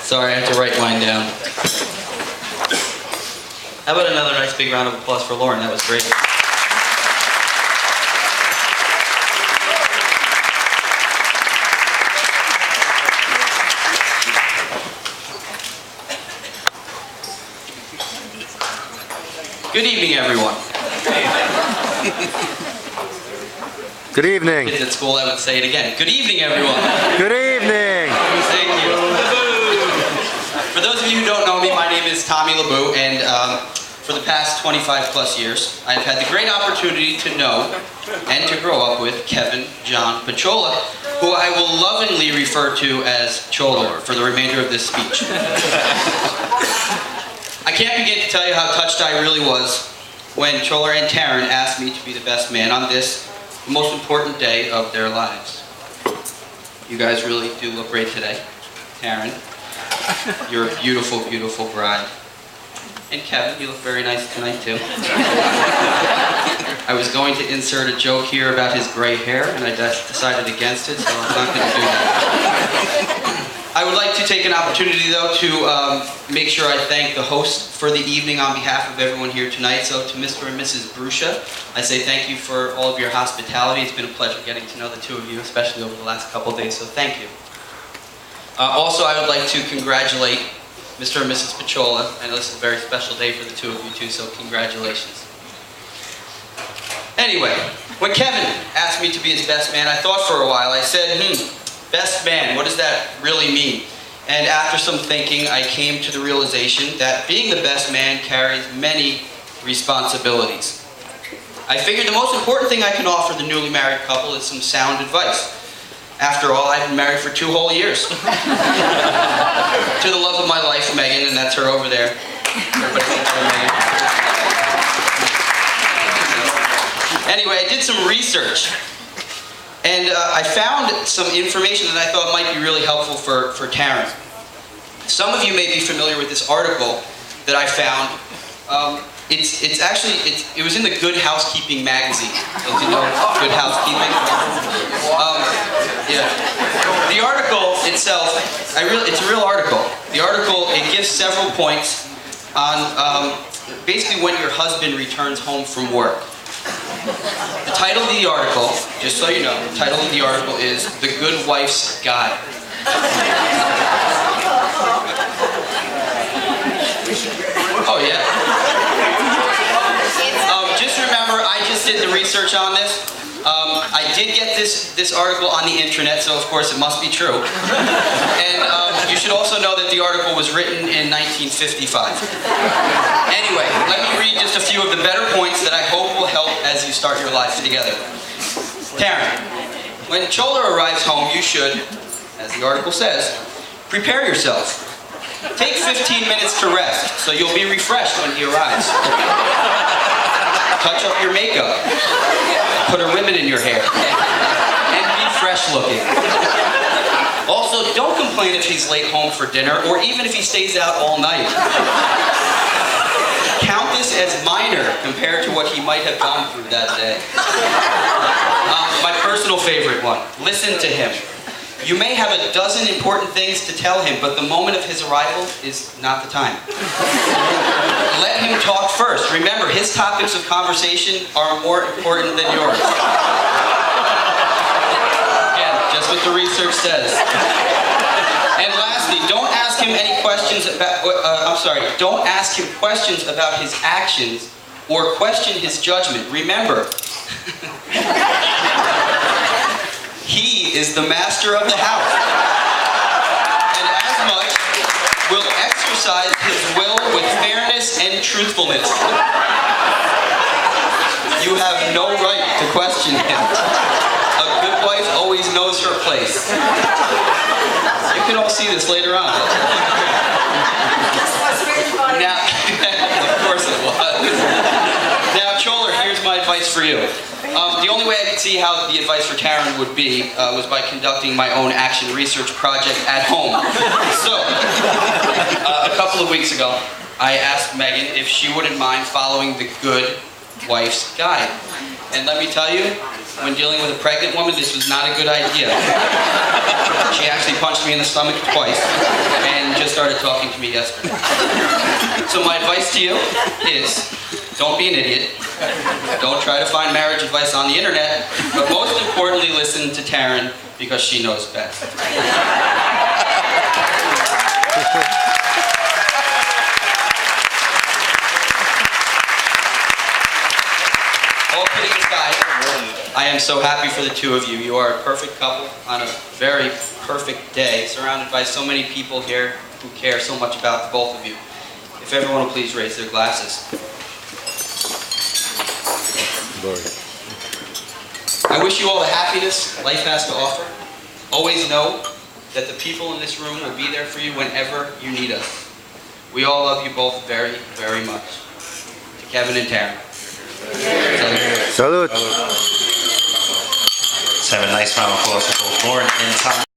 Sorry, I have to write mine down. How about another nice big round of applause for Lauren? That was great. Good evening, everyone. Good evening. Kids at school, I would say it again. Good evening, everyone. Good evening. Thank you. For those of you who don't know me, my name is LoBue, and for the past 25 plus years, I've had the great opportunity to know and to grow up with Kevin John Pachola, who I will lovingly refer to as Chola for the remainder of this speech. I can't begin to tell you how touched I really was when Chola and Taryn asked me to be the best man on this, the most important day of their lives. You guys really do look great today. Taryn, you're a beautiful, beautiful bride. And Kevin, you look very nice tonight too. I was going to insert a joke here about his gray hair, and I decided against it, so I'm not going to do that. I would like to take an opportunity, though, to make sure I thank the host for the evening on behalf of everyone here tonight. So to Mr. and Mrs. Bruscia, I say thank you for all of your hospitality. It's been a pleasure getting to know the two of you, especially over the last couple of days, so thank you. Also, I would like to congratulate Mr. and Mrs. Pachola. I know this is a very special day for the two of you, too, so congratulations. Anyway, when Kevin asked me to be his best man, I thought for a while. I said, best man, what does that really mean? And after some thinking, I came to the realization that being the best man carries many responsibilities. I figured the most important thing I can offer the newly married couple is some sound advice. After all, I've been married for 2 whole years. To the love of my life, Megan, and that's her over there. Everybody thanks for Megan. Anyway, I did some research. And I found some information that I thought might be really helpful for Taryn. Some of you may be familiar with this article that I found. It was in the Good Housekeeping magazine. Don't you know Good Housekeeping? Yeah. The article itself, it's a real article. The article, it gives several points on basically when your husband returns home from work. The title of the article, just so you know, the title of the article is The Good Wife's Guide. Oh yeah. Just remember, I just did the research on this. I did get this article on the internet, so of course it must be true. And you should also know that the article was written in 1955. Anyway, let me read just a few of the better points that I hope will help as you start your life together. Taryn, when Chola arrives home, you should, as the article says, prepare yourself. Take 15 minutes to rest, so you'll be refreshed when he arrives. Touch up your makeup. Put a ribbon in your hair. And be fresh looking. Also, don't complain if he's late home for dinner, or even if he stays out all night. Count this as minor compared to what he might have gone through that day. My personal favorite one, listen to him. You may have a dozen important things to tell him, but the moment of his arrival is not the time. Let him talk first. Remember, his topics of conversation are more important than yours. Again, just what the research says. And lastly, don't ask him any questions about, don't ask him questions about his actions or question his judgment. Remember, he is the master of the house, and as much will exercise his will with fairness and truthfulness. You have no right to question him. A good wife always knows her place. You can all see this later on. Now, of course it was. Now, Chola, here's my advice for you. The only way I could see how the advice for Taryn would be was by conducting my own action research project at home. So, a couple of weeks ago, I asked Megan if she wouldn't mind following the good, wife's guide. And let me tell you, when dealing with a pregnant woman, this was not a good idea. She actually punched me in the stomach twice and just started talking to me yesterday. So my advice to you is, don't be an idiot. Don't try to find marriage advice on the internet, but most importantly, listen to Taryn because she knows best. All kidding aside, I am so happy for the two of you. You are a perfect couple on a very perfect day, surrounded by so many people here who care so much about the both of you. If everyone will please raise their glasses. I wish you all the happiness life has to offer. Always know that the people in this room will be there for you whenever you need us. We all love you both very, very much. To Kevin and Taryn. Salute. Let's have a nice round of applause for both Lauren and Tom.